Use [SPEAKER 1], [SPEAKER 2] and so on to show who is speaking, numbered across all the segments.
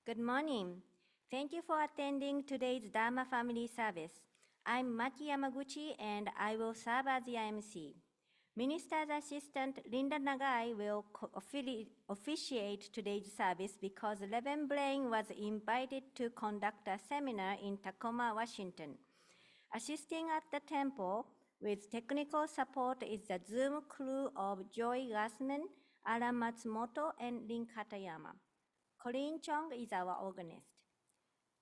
[SPEAKER 1] Good morning. Thank you for attending today's Dharma Family Service. I'm Maki Yamaguchi and I will serve as the IMC. Minister's Assistant Linda Nagai will officiate today's service because Reverend Blaine was invited to conduct a seminar in Tacoma, Washington. Assisting at the temple with technical support is the Zoom crew of Joy Gassman, Alan Matsumoto, and Lin Katayama. Colleen Chong is our organist.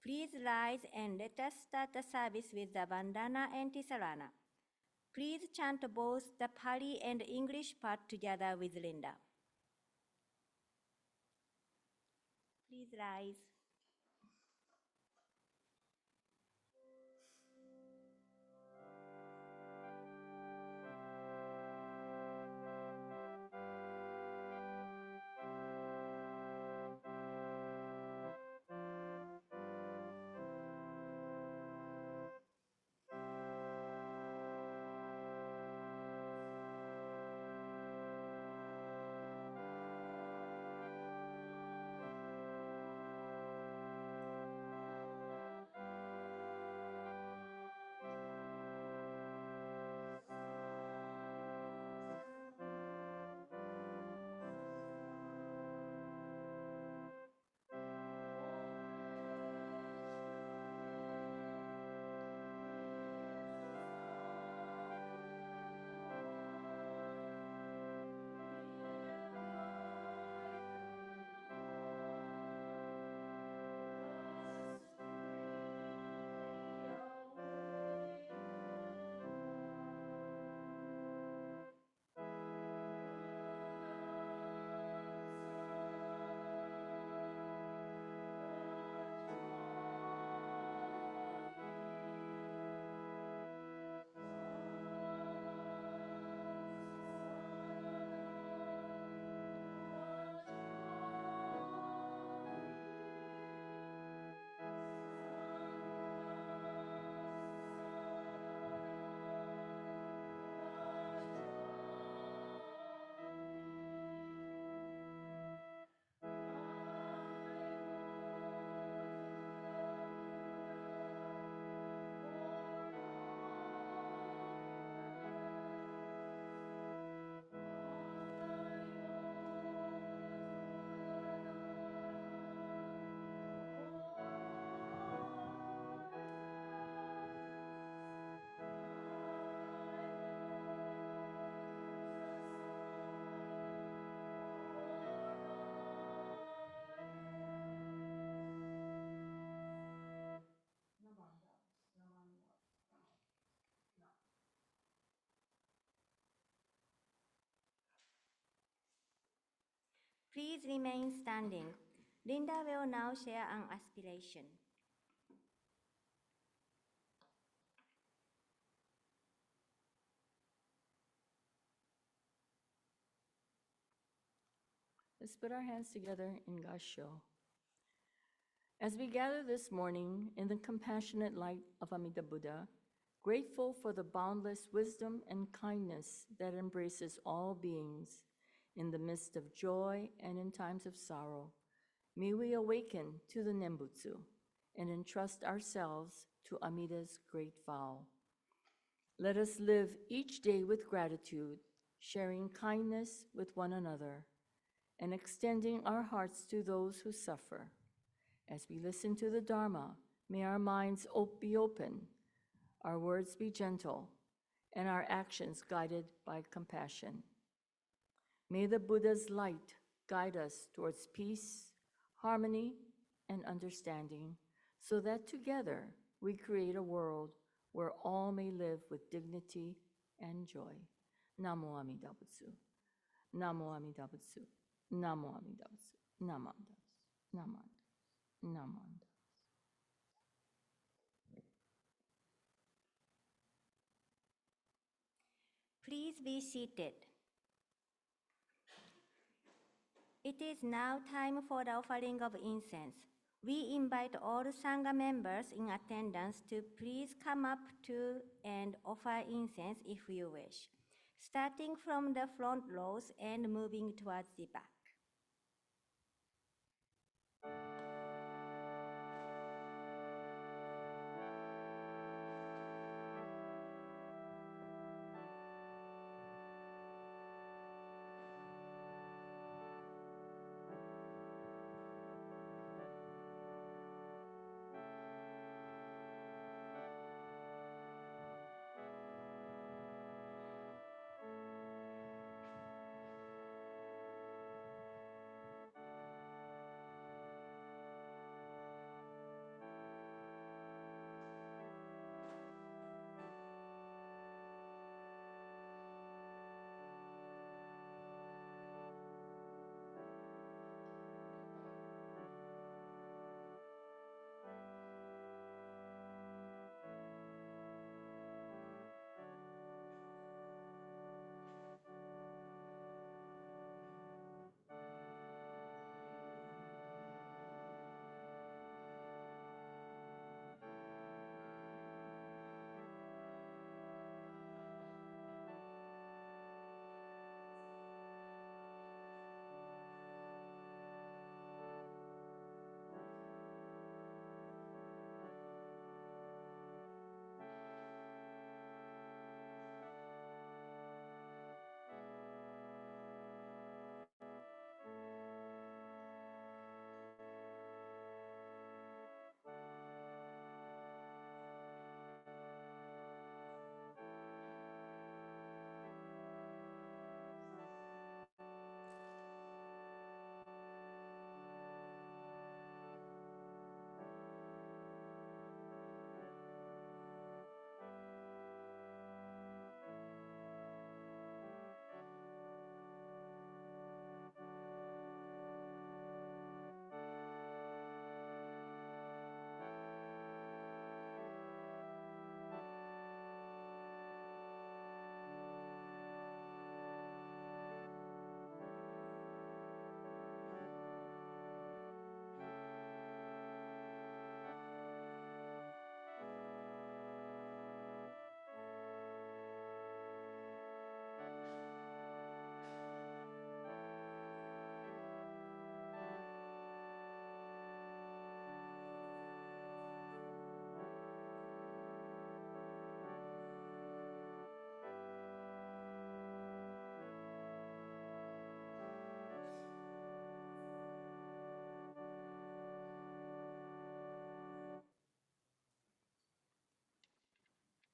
[SPEAKER 1] Please rise and let us start the service with the Vandana and Tisarana. Please chant both the Pali and English part together with Linda. Please rise. Please remain standing. Linda will now share an aspiration.
[SPEAKER 2] Let's put our hands together in Gassho. As we gather this morning in the compassionate light of Amida Buddha, grateful for the boundless wisdom and kindness that embraces all beings in the midst of joy and in times of sorrow, may we awaken to the Nembutsu and entrust ourselves to Amida's great vow. Let us live each day with gratitude, sharing kindness with one another, and extending our hearts to those who suffer. As we listen to the Dharma, may our minds be open, our words be gentle, and our actions guided by compassion. May the Buddha's light guide us towards peace, harmony, and understanding, so that together we create a world where all may live with dignity and joy. Namo Amida Butsu. Namo Amida Butsu. Namo Amida Butsu. Namanda. Namanda. Namanda.
[SPEAKER 1] Please be seated. It is now time for the offering of incense. We invite all Sangha members in attendance to please come up to and offer incense if you wish, starting from the front rows and moving towards the back.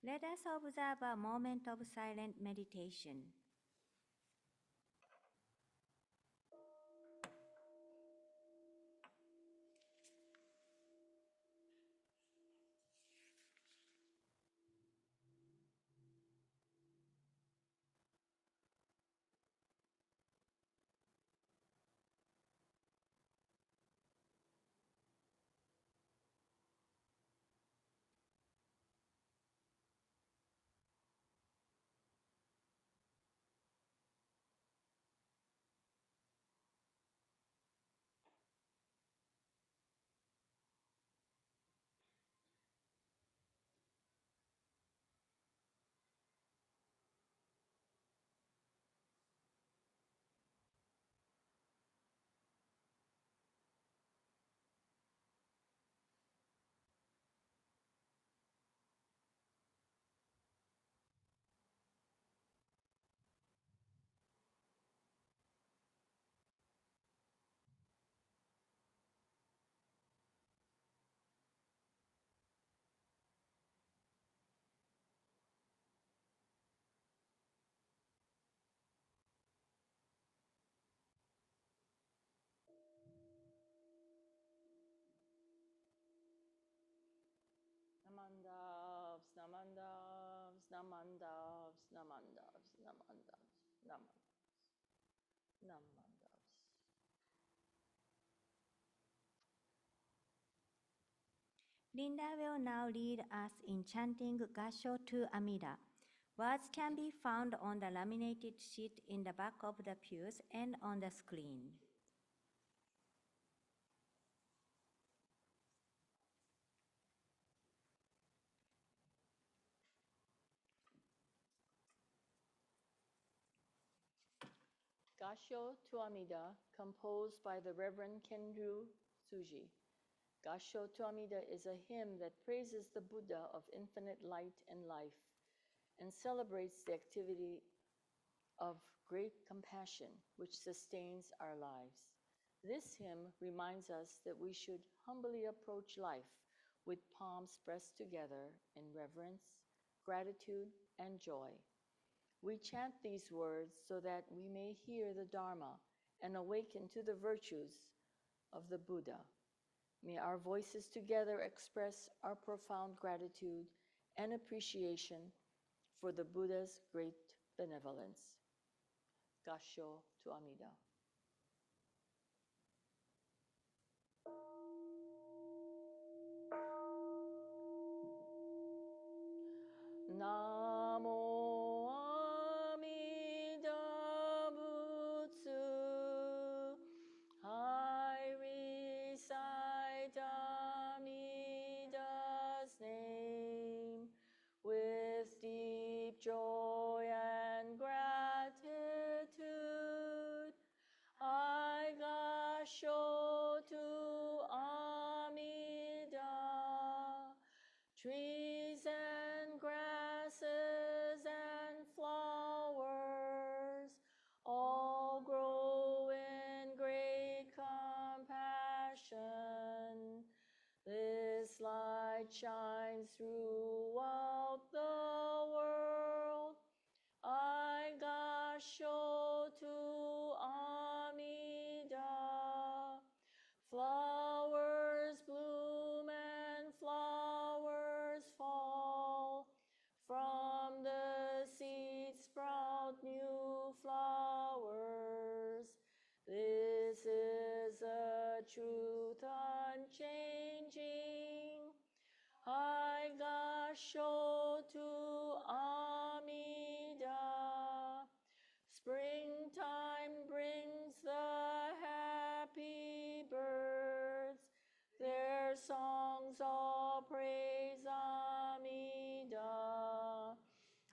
[SPEAKER 1] Let us observe a moment of silent meditation.
[SPEAKER 2] Namandavs, namandavs, namandavs, namandavs, namandavs, namandavs, namandavs.
[SPEAKER 1] Linda will now lead us in chanting Gasho to Amida. Words can be found on the laminated sheet in the back of the pews and on the screen.
[SPEAKER 2] Gasho to Amida, composed by the Reverend Kenryu Tsuji. Gasho to Amida is a hymn that praises the Buddha of infinite light and life and celebrates the activity of great compassion which sustains our lives. This hymn reminds us that we should humbly approach life with palms pressed together in reverence, gratitude, and joy. We chant these words so that we may hear the Dharma and awaken to the virtues of the Buddha. May our voices together express our profound gratitude and appreciation for the Buddha's great benevolence. Gasho to Amida. Namo Amida Butsu. I recite Amida's name with deep joy and gratitude. I gasho to Amida. Trees and grasses and flowers all grow in great compassion. This light shines throughout the world. I gasho to Amida. Flowers bloom and flowers fall. From the seeds sprout new flowers. This is a truth unchanging. I gasho to Amida. Springtime brings the happy birds. Their songs all praise Amida.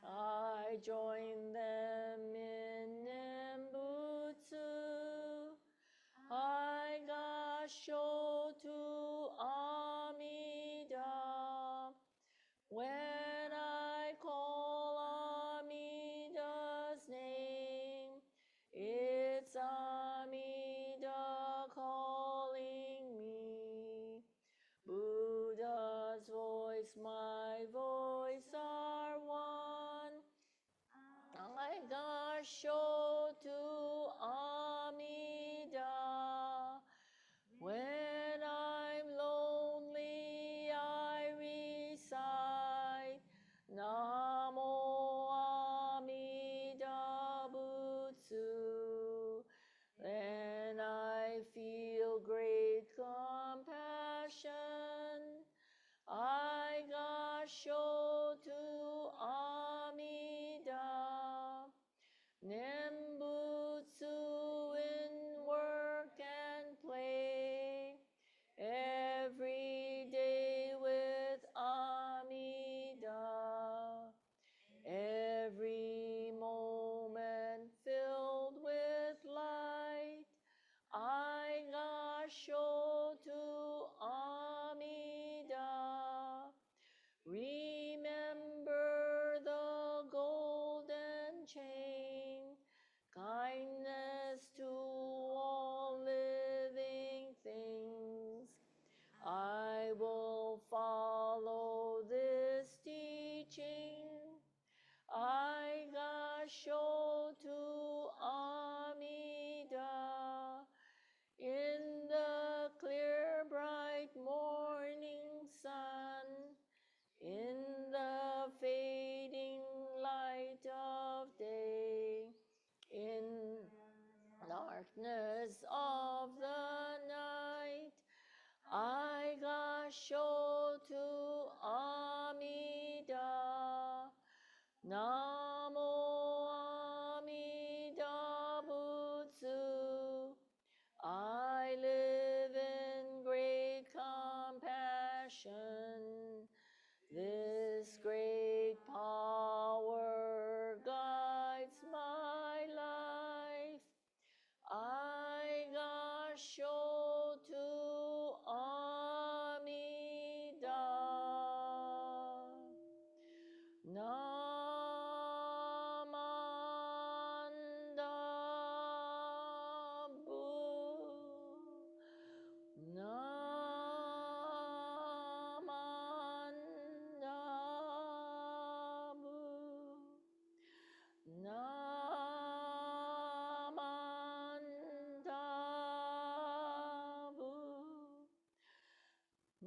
[SPEAKER 2] I join them in Nembutsu. I gasho to Amida. When I call Amida's name, it's Amida calling me. Buddha's voice, my voice are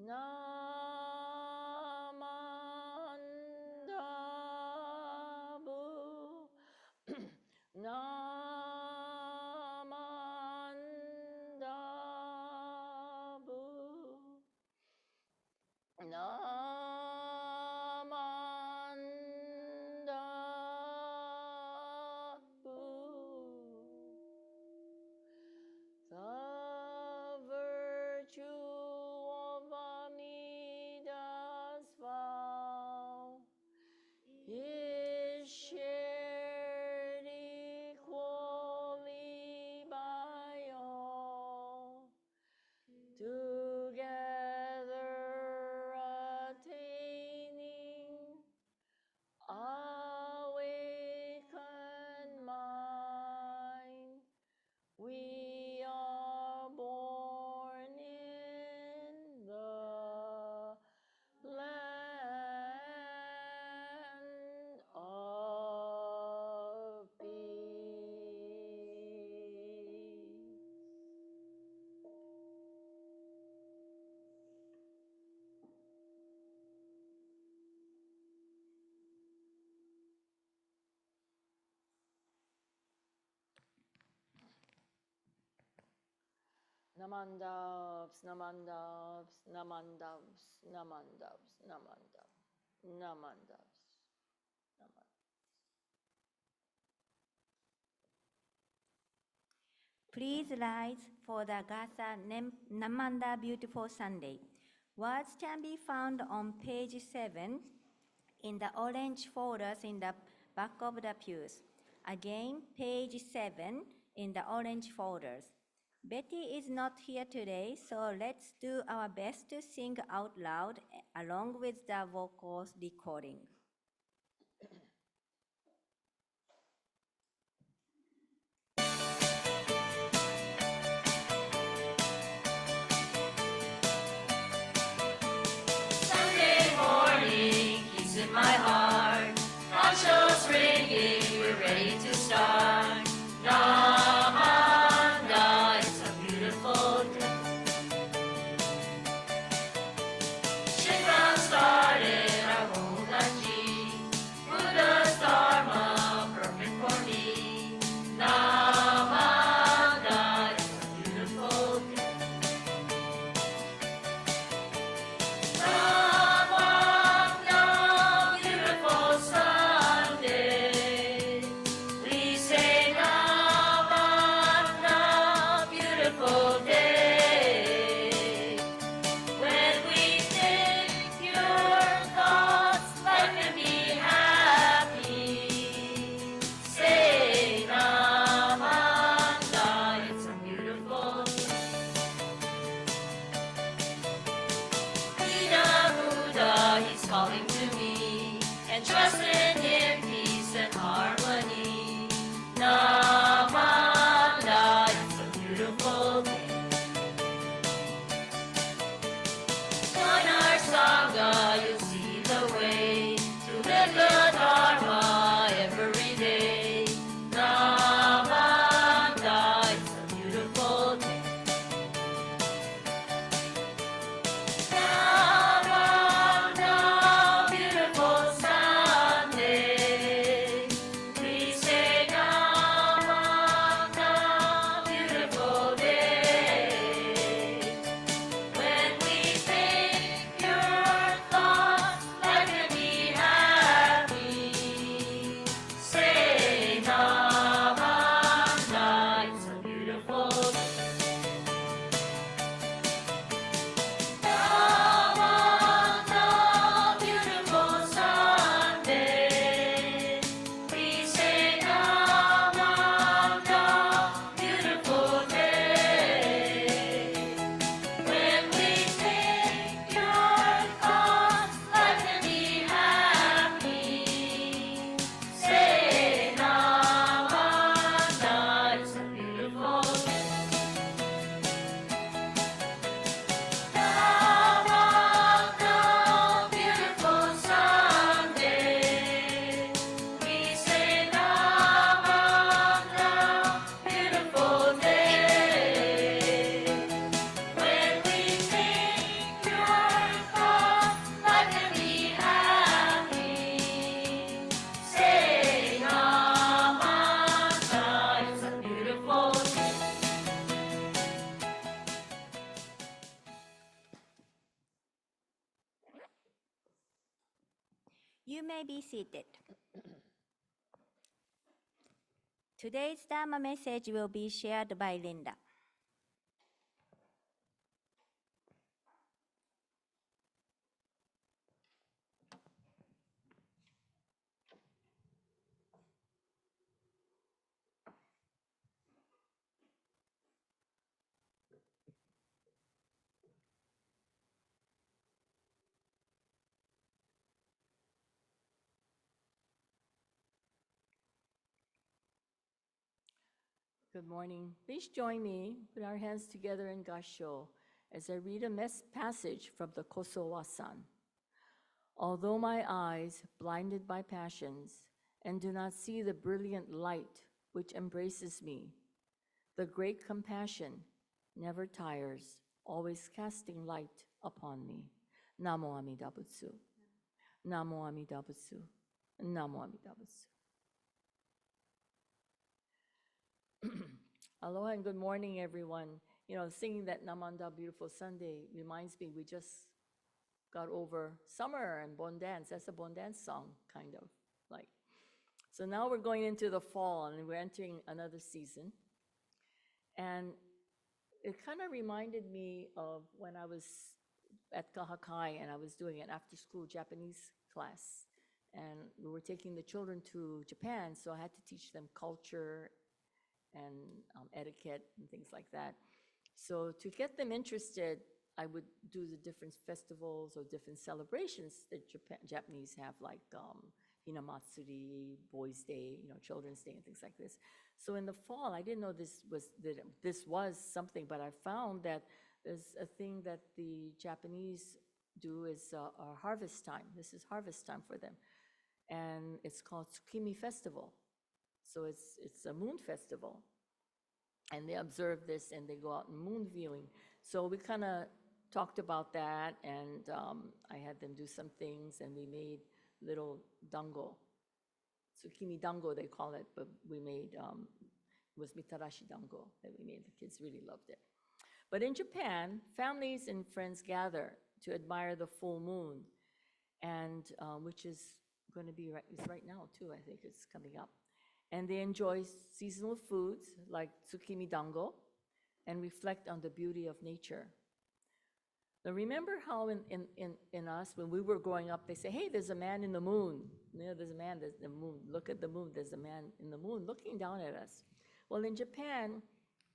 [SPEAKER 2] Namandabu. Namandabu. Namandabu. The virtue of Amida's vow is shared equally by all, together attaining awakened mind. We are born in the land of peace. Namandavs, namandavs, namandavs, namandavs, namandavs, namandavs, namandavs.
[SPEAKER 1] Please rise for the Gasa Namanda Beautiful Sunday. Words can be found on page 7 in the orange folders in the back of the pews. Again, page 7 in the orange folders. Betty is not here today, so let's do our best to sing out loud along with the vocals recording.
[SPEAKER 2] Sunday morning, peace in my heart. Conchos ringing, we're ready to start. Namanda, it's a beautiful day. Shikran started our Monaji. Buddha's Dharma, perfect for me. Namanda, it's a beautiful day. Namanda, beautiful Sunday. We say Namanda, beautiful day. When we think your thoughts, life can be happy. Say Namanda, it's a beautiful day. Buddha, he's calling to me, and trust in him, peace and harmony. Namanda, it's a beautiful day. Join our Sangha, you'll see the way to live the Dharma every day. Namanda, it's a beautiful day. Namanda, beautiful Sunday.
[SPEAKER 1] You may be seated. Today's Dharma message will be shared by Linda.
[SPEAKER 2] Good morning. Please join me, put our hands together in Gassho as I read a passage from the Kosowa-san. Although my eyes, blinded by passions, and do not see the brilliant light which embraces me, the great compassion never tires, always casting light upon me. Namo Amida Butsu. Namo Amida Butsu. Namo Amida Butsu. Aloha and good morning, everyone. You know, singing that Namanda Beautiful Sunday reminds me we just got over summer and Bon Dance. That's a Bon Dance song, kind of like. So now we're going into the fall and we're entering another season. And it kind of reminded me of when I was at Kahakai and I was doing an after-school Japanese class. And we were taking the children to Japan, so I had to teach them culture and etiquette and things like that. So to get them interested, I would do the different festivals or different celebrations that Japanese have, like Hinamatsuri, Boys' Day, you know, Children's Day, and things like this. So in the fall, I didn't know this was something, but I found that there's a thing that the Japanese do is a harvest time. This is harvest time for them, and it's called Tsukimi Festival. So it's a moon festival, and they observe this and they go out moon viewing. So we kind of talked about that, and I had them do some things, and we made little dango, tsukimi dango they call it, but we made, it was mitarashi dango that we made. The kids really loved it. But in Japan, families and friends gather to admire the full moon, and which is going to be right now too, I think it's coming up. And they enjoy seasonal foods like tsukimi dango and reflect on the beauty of nature. Now remember how in us, when we were growing up, they say, hey, there's a man in the moon. You know, there's a man, there's the moon. Look at the moon, there's a man in the moon looking down at us. Well, in Japan,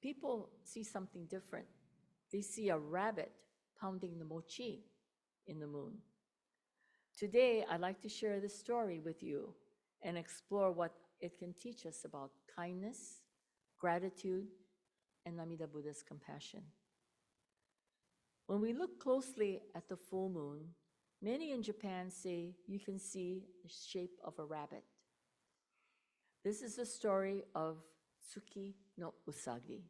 [SPEAKER 2] people see something different. They see a rabbit pounding the mochi in the moon. Today, I'd like to share this story with you and explore what it can teach us about kindness, gratitude, and Amida Buddha's compassion. When we look closely at the full moon, many in Japan say you can see the shape of a rabbit. This is the story of Tsuki no Usagi,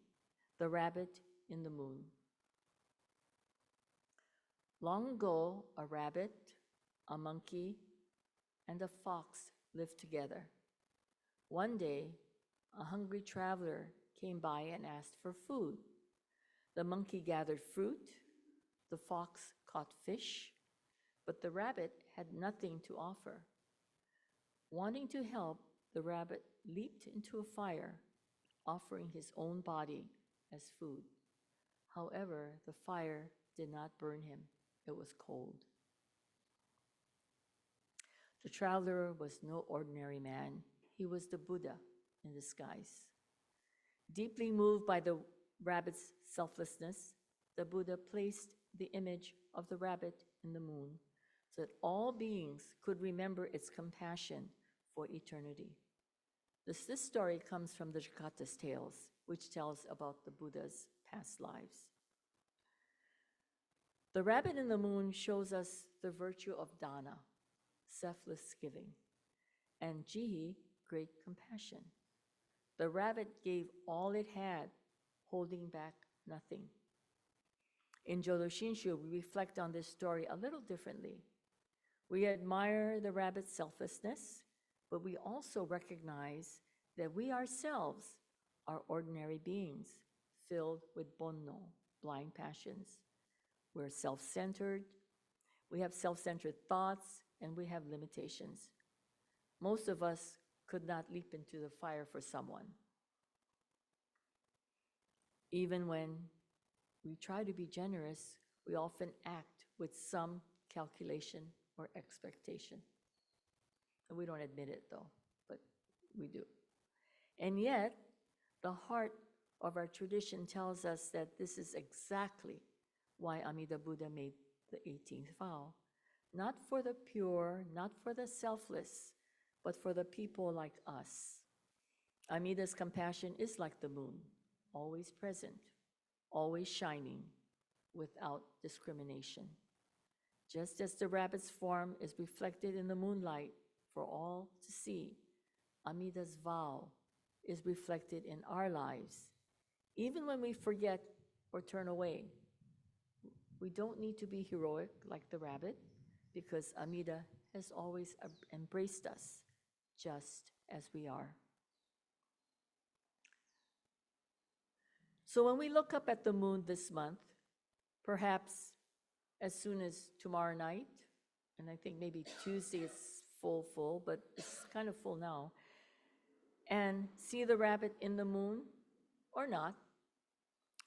[SPEAKER 2] the rabbit in the moon. Long ago, a rabbit, a monkey, and a fox lived together. One day, a hungry traveler came by and asked for food. The monkey gathered fruit, the fox caught fish, but the rabbit had nothing to offer. Wanting to help, the rabbit leaped into a fire, offering his own body as food. However, the fire did not burn him. It was cold. The traveler was no ordinary man. He was the Buddha in disguise. Deeply moved by the rabbit's selflessness, the Buddha placed the image of the rabbit in the moon so that all beings could remember its compassion for eternity. This story comes from the Jakata's Tales, which tells about the Buddha's past lives. The rabbit in the moon shows us the virtue of dana, selfless giving, and jihi, great compassion. The rabbit gave all it had, holding back nothing. In Jodo Shinshu, we reflect on this story a little differently. We admire the rabbit's selflessness, but we also recognize that we ourselves are ordinary beings filled with bonno, blind passions. We're self-centered. We have self-centered thoughts, and we have limitations. Most of us could not leap into the fire for someone. Even when we try to be generous, we often act with some calculation or expectation. And we don't admit it though, but we do. And yet, the heart of our tradition tells us that this is exactly why Amida Buddha made the 18th vow. Not for the pure, not for the selfless, but for the people like us. Amida's compassion is like the moon, always present, always shining, without discrimination. Just as the rabbit's form is reflected in the moonlight for all to see, Amida's vow is reflected in our lives. Even when we forget or turn away, we don't need to be heroic like the rabbit, because Amida has always embraced us just as we are. So when we look up at the moon this month, perhaps as soon as tomorrow night, and I think maybe Tuesday it's full, but it's kind of full now, and see the rabbit in the moon or not,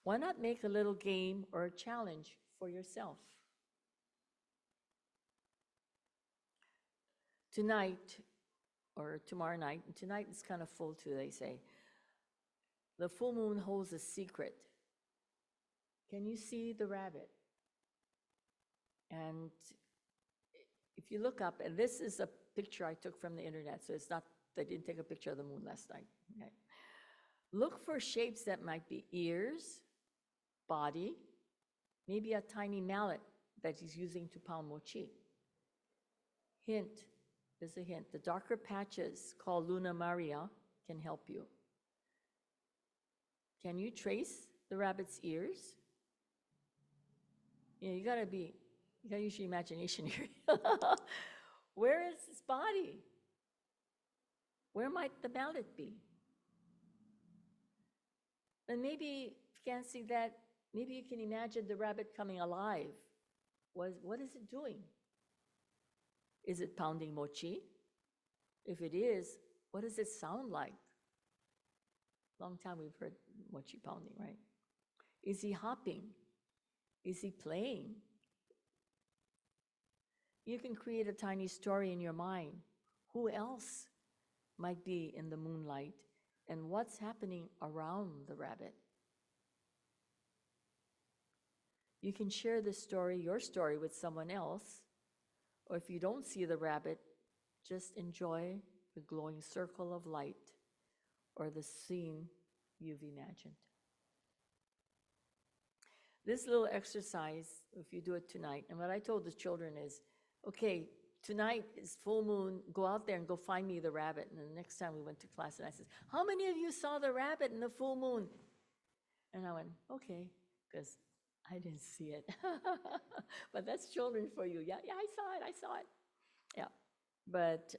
[SPEAKER 2] why not make a little game or a challenge for yourself? Tonight, or tomorrow night, and tonight is kind of full too, they say, the full moon holds a secret. Can you see the rabbit? And if you look up, and this is a picture I took from the internet, so it's not, I didn't take a picture of the moon last night. Okay. Look for shapes that might be ears, body, maybe a tiny mallet that he's using to pound mochi. Hint, there's a hint. The darker patches called Luna Maria can help you. Can you trace the rabbit's ears? You know, you gotta use your imagination here. Where is his body? Where might the mallet be? And maybe, if you can't see that, maybe you can imagine the rabbit coming alive. What is it doing? Is it pounding mochi? If it is, what does it sound like? Long time we've heard mochi pounding, right? Is he hopping? Is he playing? You can create a tiny story in your mind. Who else might be in the moonlight, and what's happening around the rabbit? You can share this story, your story, with someone else, or if you don't see the rabbit, just enjoy the glowing circle of light or the scene you've imagined. This little exercise, if you do it tonight, and what I told the children is, okay, tonight is full moon, go out there and go find me the rabbit. And the next time we went to class, and I said, how many of you saw the rabbit in the full moon? And I went, okay, because I didn't see it. But that's children for you. Yeah, I saw it. Yeah. But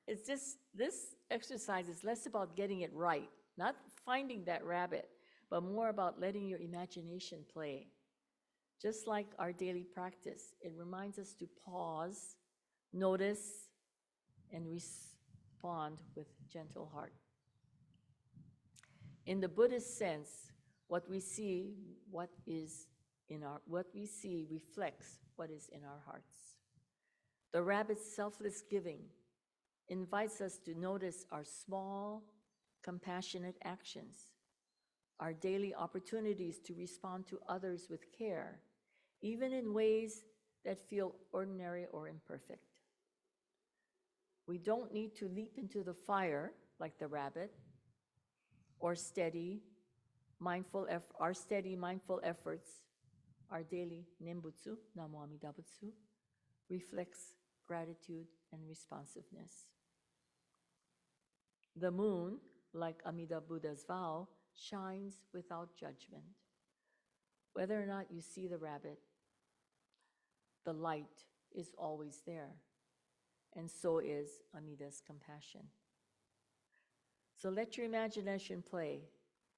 [SPEAKER 2] it's just, this exercise is less about getting it right, not finding that rabbit, but more about letting your imagination play. Just like our daily practice, it reminds us to pause, notice, and respond with gentle heart. In the Buddhist sense, what we see reflects what is in our hearts. The rabbit's selfless giving invites us to notice our small, compassionate actions, our daily opportunities to respond to others with care, even in ways that feel ordinary or imperfect. We don't need to leap into the fire like the rabbit, or our steady, mindful efforts, our daily Nembutsu, Namo Amida Butsu, reflects gratitude and responsiveness. The moon, like Amida Buddha's vow, shines without judgment. Whether or not you see the rabbit, the light is always there, and so is Amida's compassion. So let your imagination play,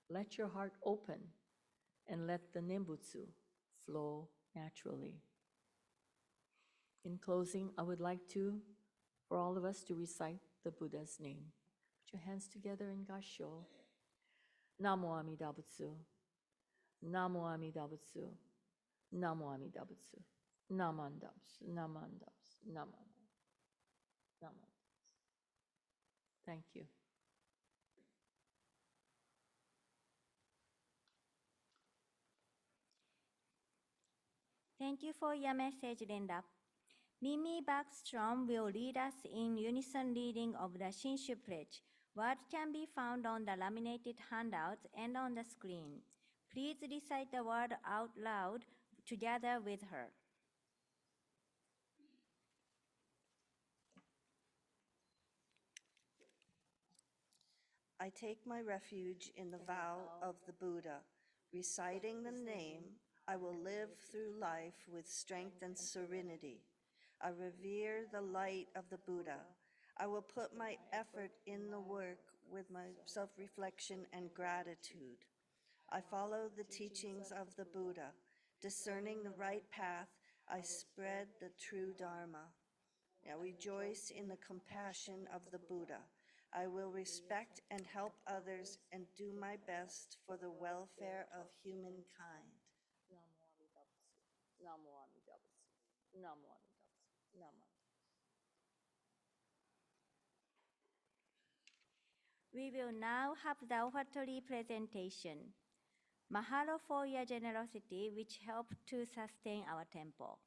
[SPEAKER 2] let your heart open, and let the Nembutsu flow naturally. In closing, I would like for all of us to recite the Buddha's name. Put your hands together in Gassho. Namo Amida Butsu. Namo Amida Butsu. Namo Amida Butsu. Namandabs, namandabs, namandabs, namandabs. Thank you.
[SPEAKER 1] Thank you for your message, Linda. Mimi Backstrom will lead us in unison reading of the Shinshu Pledge. Words can be found on the laminated handouts and on the screen. Please recite the word out loud together with her.
[SPEAKER 3] I take my refuge in the vow of the Buddha. Reciting the name, I will live through life with strength and serenity. I revere the light of the Buddha. I will put my effort in the work with my self-reflection and gratitude. I follow the teachings of the Buddha. Discerning the right path, I spread the true Dharma. I rejoice in the compassion of the Buddha. I will respect and help others and do my best for the welfare of humankind.
[SPEAKER 2] Namo Amida Butsu. Namo Amida Butsu. Namo Amida Butsu. Namo.
[SPEAKER 1] We will now have the offertory presentation. Mahalo for your generosity, which helped to sustain our temple.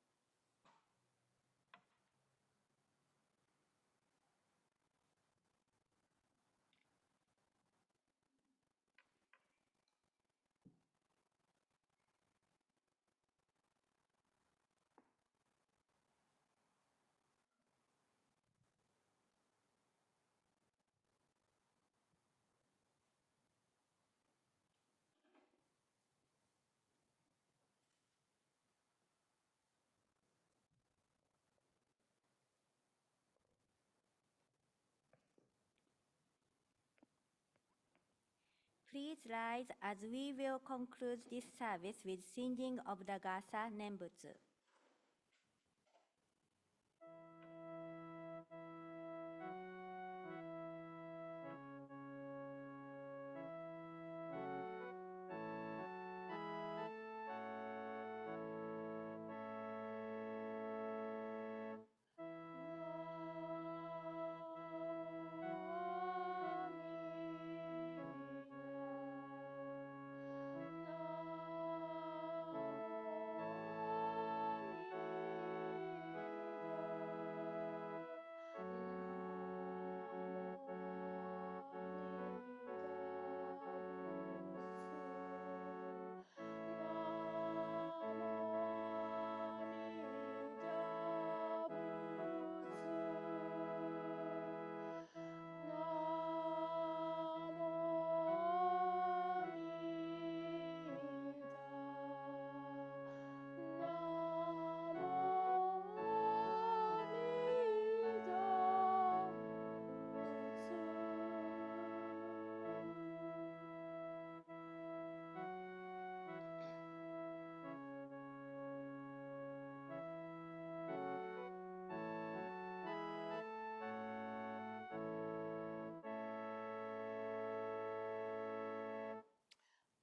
[SPEAKER 1] Please rise as we will conclude this service with singing of the Gasa Nembutsu.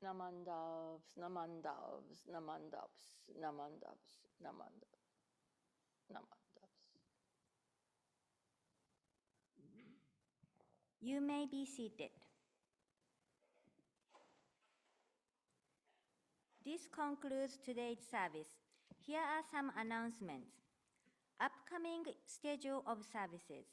[SPEAKER 2] Namandavs, namandavs, namandavs, namandavs, namandavs, namandavs.
[SPEAKER 1] You may be seated. This concludes today's service. Here are some announcements. Upcoming schedule of services.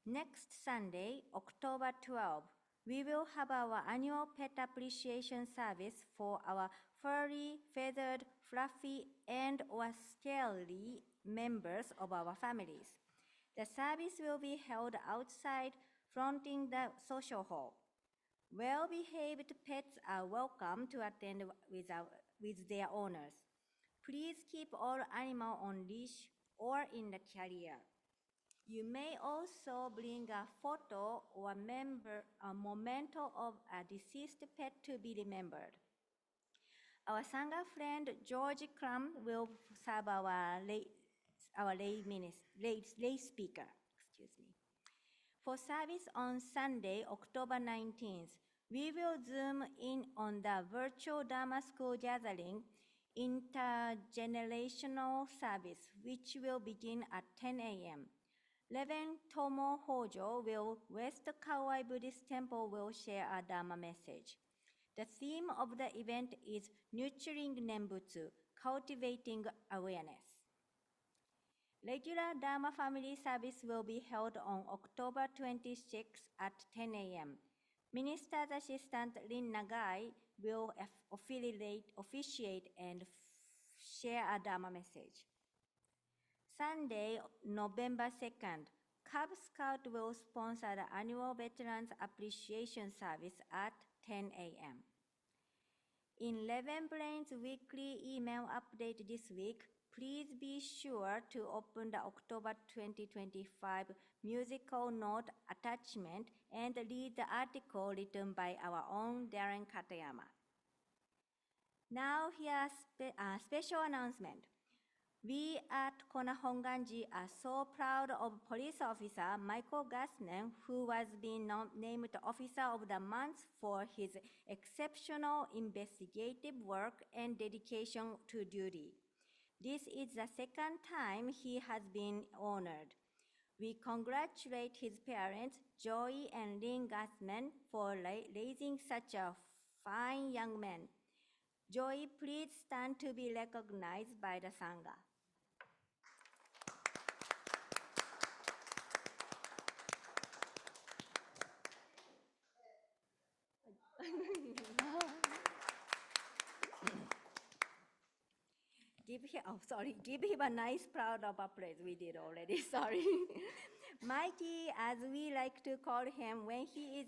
[SPEAKER 1] Next Sunday, October 12, we will have our annual pet appreciation service for our furry, feathered, fluffy, and or scaly members of our families. The service will be held outside, fronting the social hall. Well-behaved pets are welcome to attend with their owners. Please keep all animals on leash or in the carrier. You may also bring a photo or a memento of a deceased pet to be remembered. Our Sangha friend George Crum will serve our our lay speaker. Excuse me. For service on Sunday, October 19th, we will zoom in on the virtual Dharma School gathering intergenerational service, which will begin at 10 a.m. Reverend Tomo Hojo will West Kauai Buddhist Temple will share a Dharma message. The theme of the event is Nurturing Nembutsu, Cultivating Awareness. Regular Dharma Family Service will be held on October 26 at 10 a.m. Minister's Assistant Lin Nagai will officiate and share a Dharma message. Sunday, November 2nd, Cub Scout will sponsor the annual Veterans Appreciation Service at 10 a.m. In Leven Brain's weekly email update this week, please be sure to open the October 2025 musical note attachment and read the article written by our own Darren Katayama. Now here's a special announcement. We at Kona Honganji are so proud of police officer Michael Gassnen, who was being named Officer of the Month for his exceptional investigative work and dedication to duty. This is the second time he has been honored. We congratulate his parents, Joey and Lynn Gassman, for raising such a fine young man. Joey, please stand to be recognized by the Sangha. Give him a nice proud of applause. We did already, sorry. Mikey, as we like to call him when he is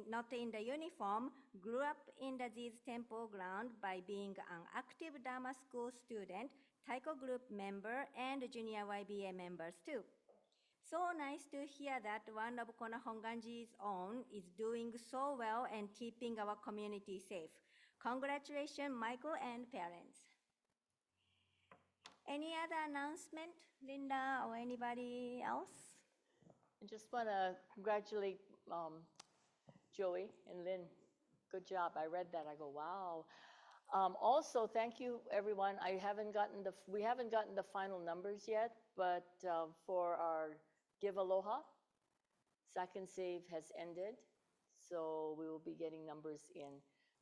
[SPEAKER 1] not in the uniform, grew up in the Ziz Temple ground by being an active Dharma school student, Taiko group member, and junior YBA members too. So nice to hear that one of Kona Honganji's own is doing so well and keeping our community safe. Congratulations, Michael and parents. Any other announcement, Linda or anybody else?
[SPEAKER 2] I just want to congratulate Joey and Lynn. Good job. I read that. I go, wow. Also, thank you, everyone. We haven't gotten the final numbers yet, but for our Give Aloha, Second Save has ended, so we will be getting numbers in.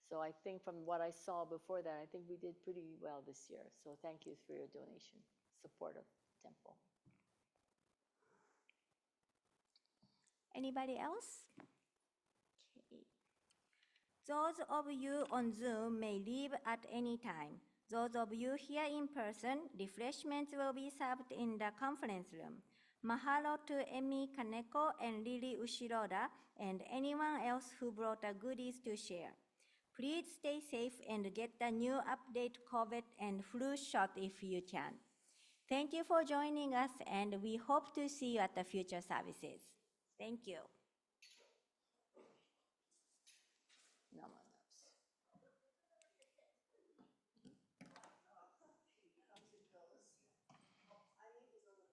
[SPEAKER 2] So I think from what I saw before that, I think we did pretty well this year. So thank you for your donation, support of Temple.
[SPEAKER 1] Anybody else? Okay. Those of you on Zoom may leave at any time. Those of you here in person, refreshments will be served in the conference room. Mahalo to Emi Kaneko and Lily Ushiroda and anyone else who brought the goodies to share. Please stay safe and get the new update COVID and flu shot if you can. Thank you for joining us, and we hope to see you at the future services. Thank you.